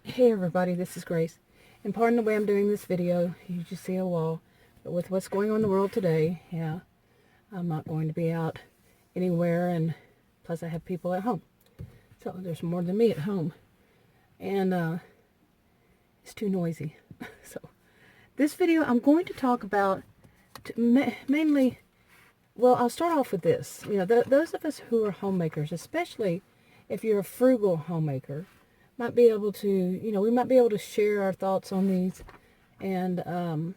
Hey everybody, this is Grace, and pardon the way I'm doing this video. You just see a wall, but with what's going on in the world today, yeah, I'm not going to be out anywhere, and plus I have people at home, so there's more than me at home, and it's too noisy. So this video I'm going to talk about mainly, well, I'll start off with this. Those of us who are homemakers, especially if you're a frugal homemaker, might be able to, we might be able to share our thoughts on these and,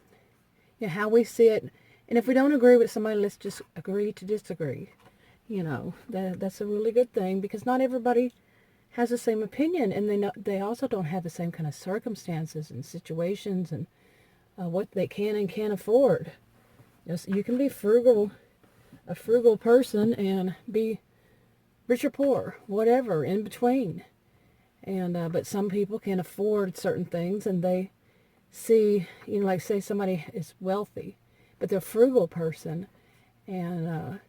how we see it. And if we don't agree with somebody, let's just agree to disagree. That's a really good thing, because not everybody has the same opinion, and they also don't have the same kind of circumstances and situations and what they can and can't afford. You can be a frugal person, and be rich or poor, whatever, in between. And but some people can afford certain things, and they see, like say somebody is wealthy, but they're a frugal person, and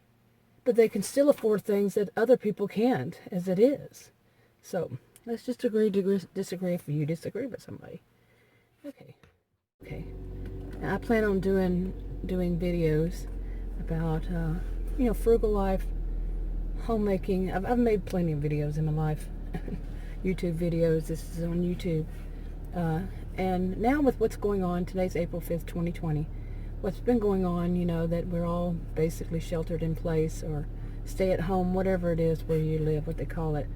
but they can still afford things that other people can't, as it is. So let's just agree to disagree if you disagree with somebody. Okay. Now, I plan on doing videos about frugal life, homemaking. I've made plenty of videos in my life. YouTube videos. This is on YouTube. And now with what's going on, today's April 5th, 2020, what's been going on, that we're all basically sheltered in place, or stay at home, whatever it is where you live, what they call it.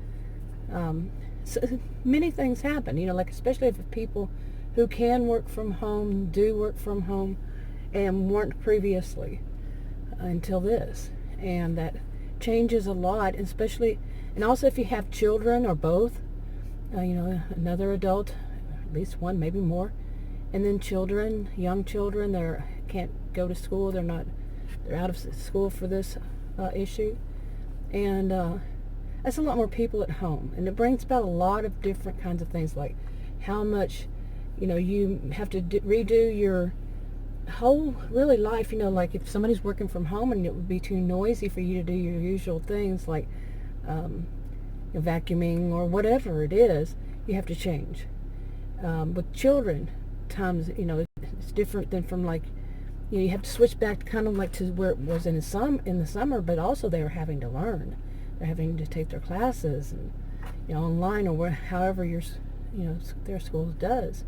So many things happen, like especially if people who can work from home, do work from home, and weren't previously until this. And that changes a lot, especially, and also if you have children or both, another adult, at least one, maybe more, and then children, young children, they can't go to school, they're out of school for this issue, and that's a lot more people at home, and it brings about a lot of different kinds of things, like how much, you have to redo your whole really life, like if somebody's working from home and it would be too noisy for you to do your usual things, like vacuuming or whatever it is, you have to change. With children, times, it's different than from, like, you have to switch back kind of like to where it was in the summer, but also they are having to learn. They're having to take their classes, and online, or however their school does.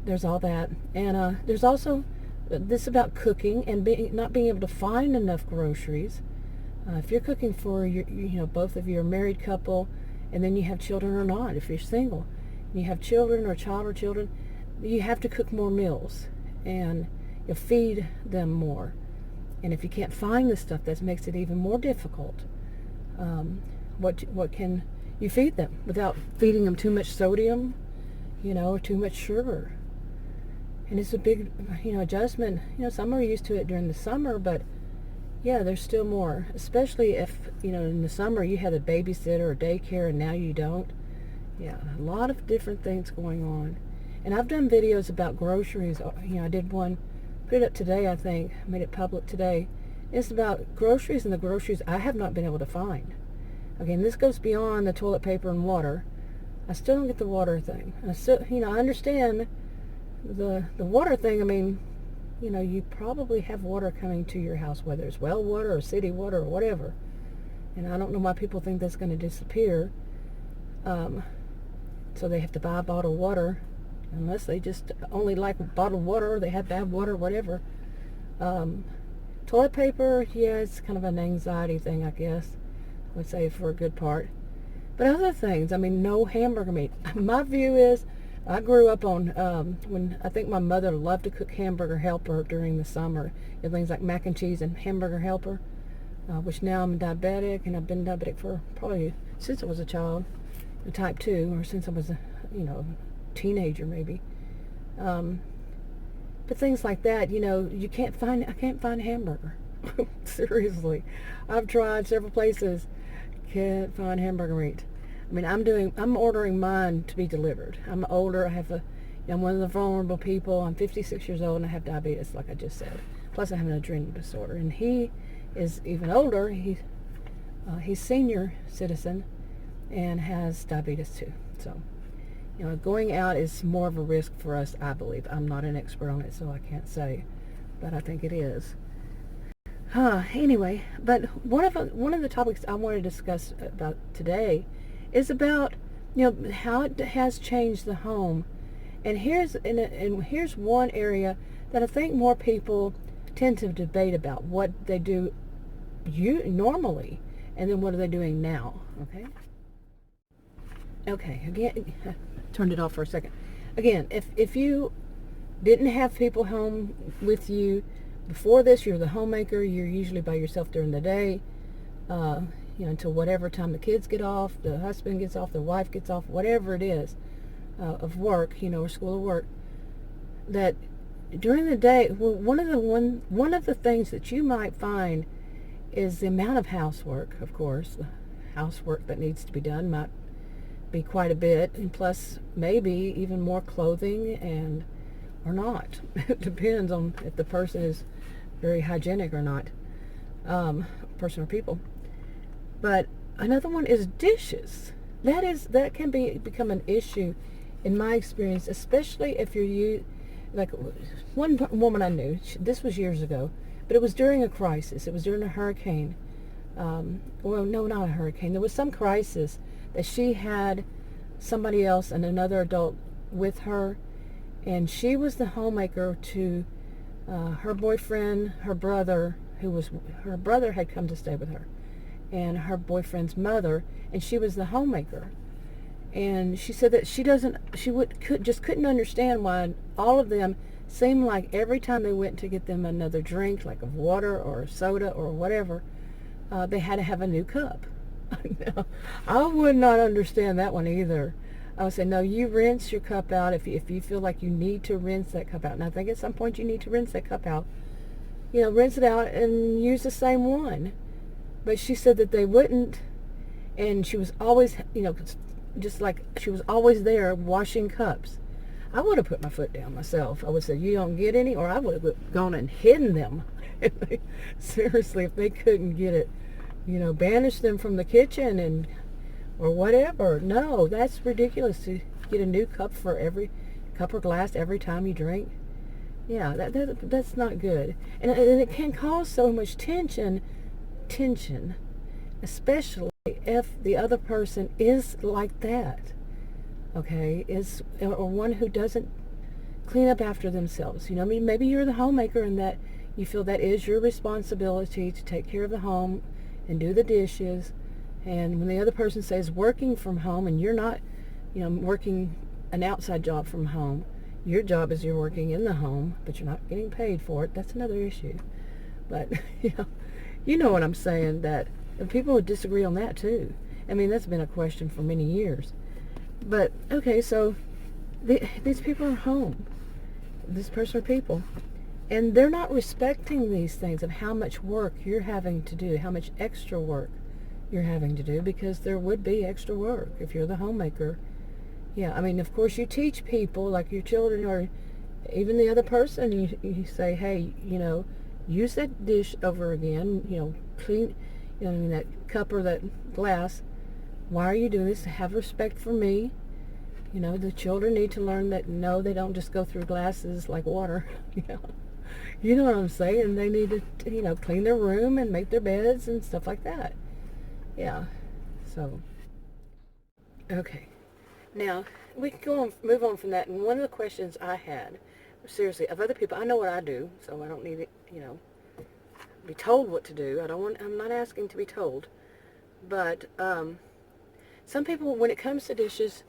There's all that, and there's also this about cooking and not being able to find enough groceries. If you're cooking for both of you, a married couple, and then you have children or not, if you're single, and you have children or child or children, you have to cook more meals, and you feed them more. And if you can't find the stuff, that makes it even more difficult. What can you feed them without feeding them too much sodium, or too much sugar? And it's a big, adjustment. Some are used to it during the summer, but yeah, there's still more, especially if, in the summer you had a babysitter or daycare and now you don't. Yeah, a lot of different things going on. And I've done videos about groceries. I did one, put it up today, I think, made it public today. It's about groceries, and the groceries I have not been able to find. Again, this goes beyond the toilet paper and water. I still don't get the water thing. I still, I understand the water thing. I mean, you probably have water coming to your house, whether it's well water or city water or whatever. And I don't know why people think that's going to disappear. So they have to buy bottled water, unless they just only like bottled water, or they have bad water, whatever. Toilet paper, yeah, it's kind of an anxiety thing, I guess. I would say, for a good part. But other things, no hamburger meat. My view is, I grew up on, when I think my mother loved to cook hamburger helper during the summer. Things like mac and cheese and hamburger helper, which now I'm diabetic, and I've been diabetic for probably since I was a child, type 2, or since I was a, teenager maybe. But things like that, I can't find hamburger. Seriously. I've tried several places, can't find hamburger meat. I'm ordering mine to be delivered. I'm older. I'm one of the vulnerable people. I'm 56 years old, and I have diabetes, like I just said. Plus, I have an adrenal disorder. And he is even older. He's senior citizen and has diabetes too. So, Going out is more of a risk for us, I believe. I'm not an expert on it, so I can't say, but I think it is. Anyway, but one of the topics I want to discuss about today is about how it has changed the home, and here's one area that I think more people tend to debate about what they do normally, and then what are they doing now. Okay, again, turned it off for a second. Again, if you didn't have people home with you before this, you're the homemaker, you're usually by yourself during the day, until whatever time the kids get off, the husband gets off, the wife gets off, whatever it is, of work, or school or work, that during the day, one of the things that you might find is the amount of housework. Of course, the housework that needs to be done might be quite a bit, and plus maybe even more clothing or not. It depends on if the person is very hygienic or not, person or people. But another one is dishes. That can become an issue in my experience, especially if you're like one woman I knew. This was years ago, but it was during a crisis. It was during a hurricane. Well, no, not a hurricane. There was some crisis that she had somebody else and another adult with her, and she was the homemaker to her boyfriend, her brother had come to stay with her, and her boyfriend's mother, and she was the homemaker. And she said that just couldn't understand why all of them seemed like every time they went to get them another drink, like of water or soda or whatever, they had to have a new cup. No, I would not understand that one either. I would say, no, you rinse your cup out if you feel like you need to rinse that cup out. And I think at some point you need to rinse that cup out. Rinse it out and use the same one. But she said that they wouldn't, and she was always, just like she was always there washing cups. I would have put my foot down myself. I would say, you don't get any, or I would have gone and hidden them. Seriously, if they couldn't get it, banish them from the kitchen or whatever. No, that's ridiculous to get a new cup for every cup or glass every time you drink. Yeah, that's not good. And it can cause so much tension, especially if the other person is like that. Okay, or one who doesn't clean up after themselves. Maybe you're the homemaker and that you feel that is your responsibility to take care of the home and do the dishes. And when the other person says working from home and you're not, working an outside job from home, your job is you're working in the home, but you're not getting paid for it. That's another issue. But, you know what I'm saying, that people would disagree on that too. I mean, that's been a question for many years. But, okay, so these people are home. This person or people. And they're not respecting these things of how much work you're having to do, how much extra work you're having to do, because there would be extra work if you're the homemaker. Yeah, I mean, of course, you teach people, like your children or even the other person, you say, hey, use that dish over again, clean, that cup or that glass. Why are you doing this? Have respect for me. The children need to learn that, no, they don't just go through glasses like water. You know what I'm saying? They need to, clean their room and make their beds and stuff like that. Yeah. So, okay. Now, we can move on from that. And one of the questions I had, seriously, of other people, I know what I do, so I don't need it, be told what to do. I'm not asking to be told. But some people, when it comes to dishes,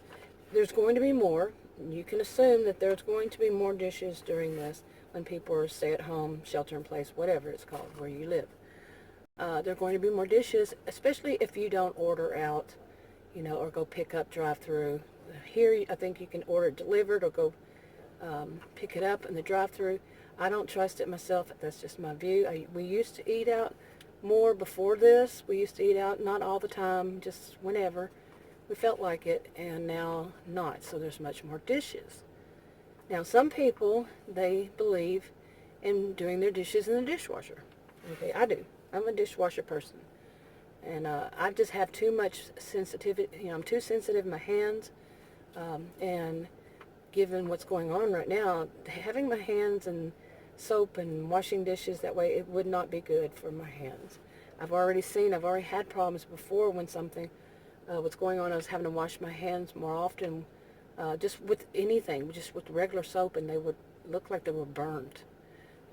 there's going to be more. You can assume that there's going to be more dishes during this when people are stay-at-home, shelter-in-place, whatever it's called, where you live. There are going to be more dishes, especially if you don't order out, or go pick up drive-through. Here, I think you can order it delivered or go pick it up in the drive-through. I don't trust it myself. That's just my view. We used to eat out more before this. We used to eat out not all the time, just whenever we felt like it, and now not. So there's much more dishes. Now, some people, they believe in doing their dishes in the dishwasher. Okay, I do. I'm a dishwasher person. And I just have too much sensitivity. I'm too sensitive in my hands. And given what's going on right now, having my hands in soap and washing dishes that way, it would not be good for my hands. I've already had problems before when something was going on. I was having to wash my hands more often, just with anything, just with regular soap, and they would look like they were burnt.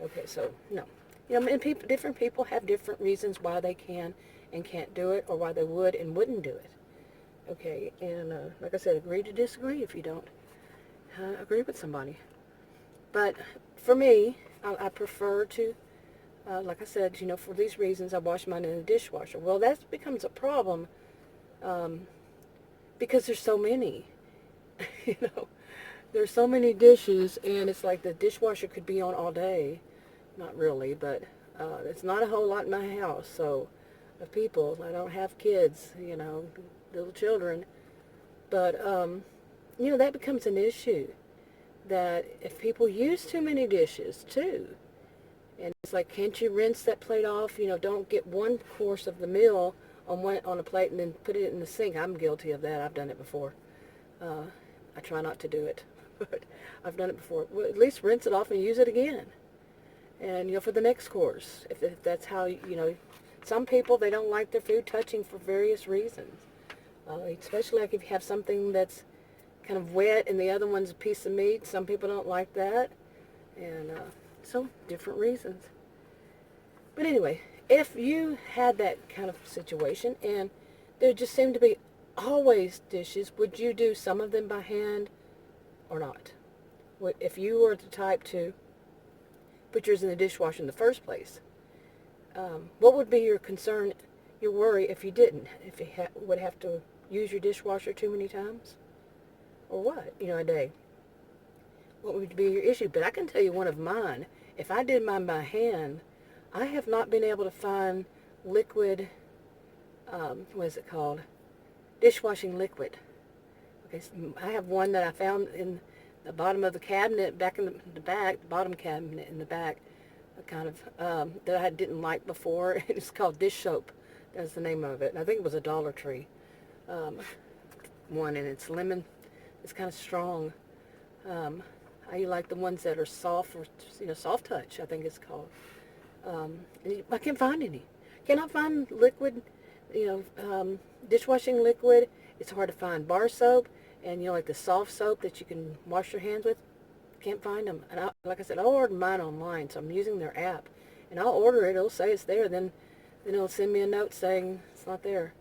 Okay, so no. And different people have different reasons why they can and can't do it, or why they would and wouldn't do it. Okay, and like I said, agree to disagree if you don't agree with somebody. But for me, I prefer to, like I said, for these reasons, I wash mine in the dishwasher. Well, that becomes a problem because there's so many. There's so many dishes, and it's like the dishwasher could be on all day. Not really, but it's not a whole lot in my house, so of people. I don't have kids, little children. But, that becomes an issue, that if people use too many dishes, too, and it's like, can't you rinse that plate off? Don't get one course of the meal on a plate and then put it in the sink. I'm guilty of that. I've done it before. I try not to do it, but I've done it before. Well, at least rinse it off and use it again. And, for the next course, if that's how, some people, they don't like their food touching for various reasons. Especially like if you have something that's kind of wet and the other one's a piece of meat. Some people don't like that. And so, different reasons. But anyway, if you had that kind of situation and there just seemed to be always dishes, would you do some of them by hand or not? If you were the type to put yours in the dishwasher in the first place, what would be your concern, your worry if you didn't? If you would have to use your dishwasher too many times? Or what, a day? What would be your issue? But I can tell you one of mine. If I did mine by hand, I have not been able to find liquid, what is it called? Dishwashing liquid. Okay, so I have one that I found in the bottom of the cabinet, back in the back, the bottom cabinet in the back, kind of, that I didn't like before. It's called dish soap. That's the name of it. And I think it was a Dollar Tree one, and it's lemon. It's kind of strong. I like the ones that are soft, or soft touch, I think it's called. And I can't find any. Cannot find liquid, dishwashing liquid. It's hard to find bar soap, and like the soft soap that you can wash your hands with. Can't find them. And like I said, I'll order mine online, so I'm using their app, and I'll order it. It'll say it's there. Then it'll send me a note saying it's not there.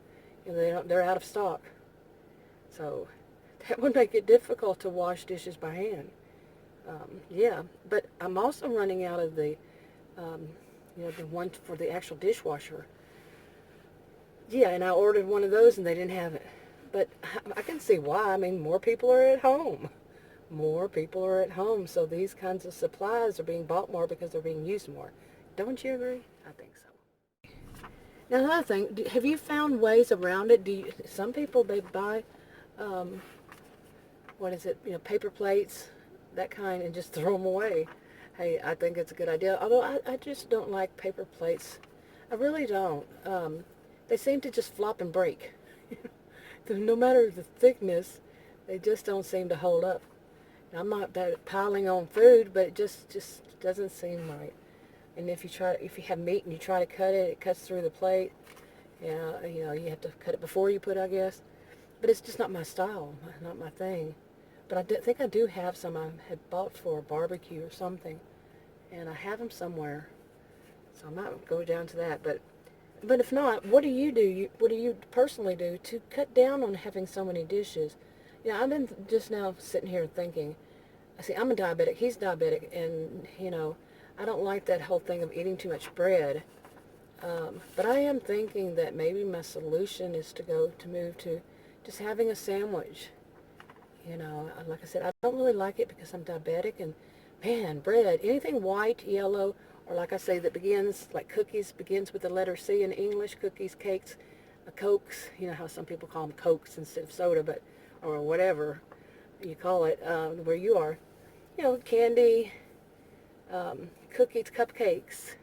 They're out of stock. So that would make it difficult to wash dishes by hand. Yeah, but I'm also running out of the, the one for the actual dishwasher. Yeah, and I ordered one of those and they didn't have it. But I can see why. I mean, more people are at home. More people are at home, so these kinds of supplies are being bought more because they're being used more. Don't you agree? I think so. Now, another thing, have you found ways around it? Some people, they buy, paper plates, that kind, and just throw them away. Hey, I think it's a good idea. Although I just don't like paper plates. I really don't. They seem to just flop and break. No matter the thickness, they just don't seem to hold up. And I'm not bad at piling on food, but it just doesn't seem right. And if you have meat and you try to cut it, it cuts through the plate. Yeah, you have to cut it before you put it, I guess. But it's just not my style, not my thing. But I think I do have some I had bought for a barbecue or something, and I have them somewhere. So I might go down to that. But if not, what do you do? What do you personally do to cut down on having so many dishes? I've been just now sitting here thinking. See, I'm a diabetic. He's diabetic, and I don't like that whole thing of eating too much bread. But I am thinking that maybe my solution is to move to just having a sandwich. Like I said, I don't really like it because I'm diabetic, and man, bread, anything white, yellow, or like I say, that begins, like cookies, begins with the letter C in English, cookies, cakes, cokes, how some people call them cokes instead of soda, or whatever you call it, where you are, candy, cookies, cupcakes,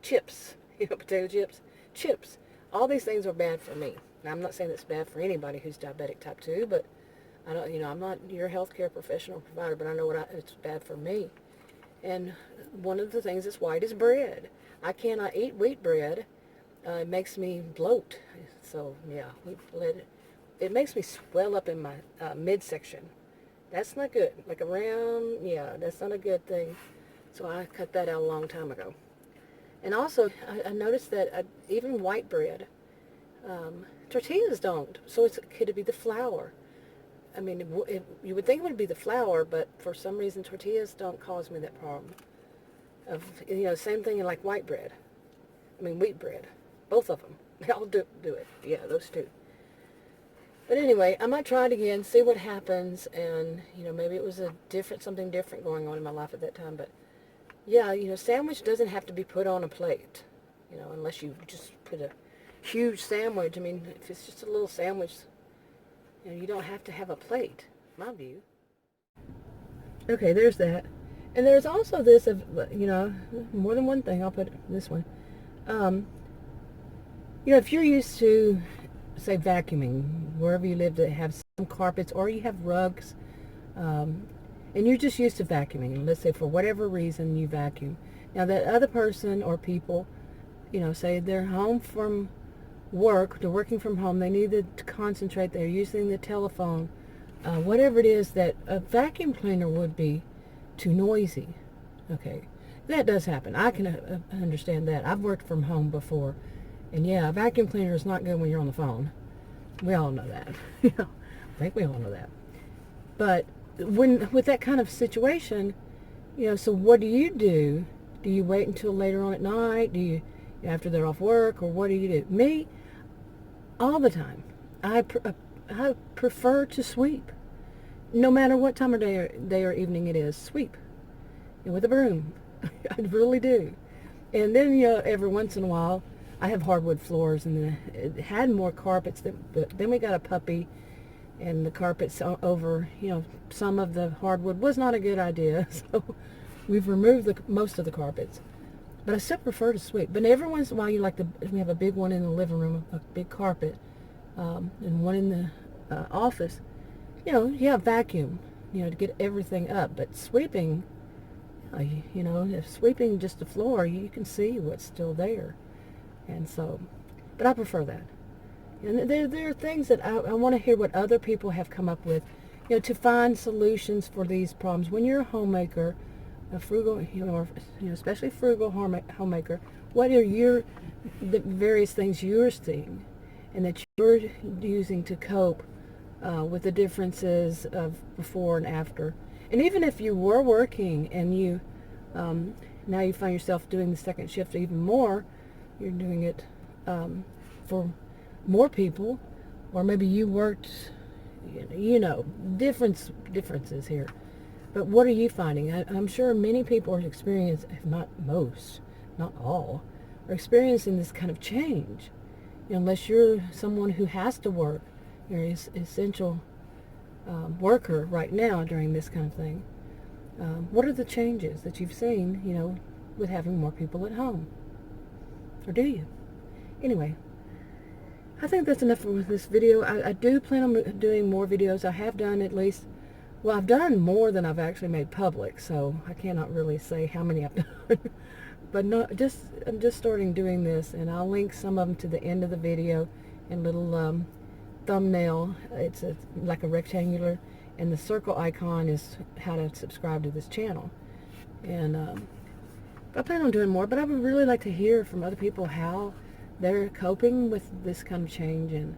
chips, potato chips, all these things are bad for me. Now, I'm not saying it's bad for anybody who's diabetic type 2, but I don't, I'm not your healthcare professional provider, but I know it's bad for me. And one of the things that's white is bread. I cannot eat wheat bread. It makes me bloat. So yeah, it makes me swell up in my midsection. That's not good. Like around, yeah, that's not a good thing. So I cut that out a long time ago. And also, I noticed that even white bread, tortillas don't. So could it be the flour? I mean, you would think it would be the flour, but for some reason tortillas don't cause me that problem. Same thing like white bread. I mean, wheat bread. Both of them. They all do it. Yeah, those two. But anyway, I might try it again, see what happens, and, maybe it was something different going on in my life at that time. But, yeah, sandwich doesn't have to be put on a plate, unless you just put a huge sandwich. I mean, if it's just a little sandwich, you don't have to have a plate, my view. Okay, there's that. And there's also this of, more than one thing. I'll put this one. If you're used to, say, vacuuming, wherever you live that have some carpets, or you have rugs, and you're just used to vacuuming, let's say for whatever reason you vacuum. Now that other person or people, say they're home from work, they're working from home, they need to concentrate, they're using the telephone, whatever it is, that a vacuum cleaner would be too noisy. Okay, that does happen. I can understand that. I've worked from home before, and yeah, a vacuum cleaner is not good when you're on the phone. We all know that. I think we all know that. But with that kind of situation, so what do you do? Do you wait until later on at night? Do you, after they're off work, or what do you do? Me, all the time. I prefer to sweep. No matter what time of day or evening it is, sweep. With a broom. I really do. And then, every once in a while, I have hardwood floors, and it had more carpets, but then we got a puppy, and the carpets over, some of the hardwood was not a good idea, so we've removed most of the carpets. But I still prefer to sweep. But every once in a while, we have a big one in the living room, a big carpet, and one in the office. Vacuum, to get everything up. But sweeping, if sweeping just the floor, you can see what's still there. And so, but I prefer that. And there are things that I want to hear what other people have come up with, to find solutions for these problems. When you're a homemaker, a frugal, especially frugal homemaker, what are the various things you're seeing and that you're using to cope with the differences of before and after? And even if you were working and you now you find yourself doing the second shift even more, you're doing it for more people, or maybe you worked, differences here. But what are you finding? I'm sure many people are experiencing, if not most, not all, are experiencing this kind of change. Unless you're someone who has to work, you're an essential worker right now during this kind of thing. What are the changes that you've seen, with having more people at home? Or do you? Anyway, I think that's enough for this video. I do plan on doing more videos. I have done at least, well, I've done more than I've actually made public, so I cannot really say how many I've done. But I'm just starting doing this, and I'll link some of them to the end of the video and little thumbnail. It's like a rectangular, and the circle icon is how to subscribe to this channel. And I plan on doing more, but I would really like to hear from other people how they're coping with this kind of change. And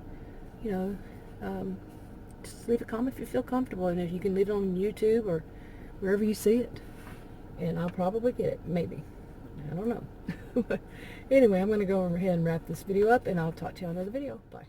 just leave a comment if you feel comfortable, and if you can leave it on YouTube or wherever you see it, and I'll probably get it, maybe. I don't know. But anyway, I'm going to go ahead and wrap this video up, and I'll talk to you on another video. Bye.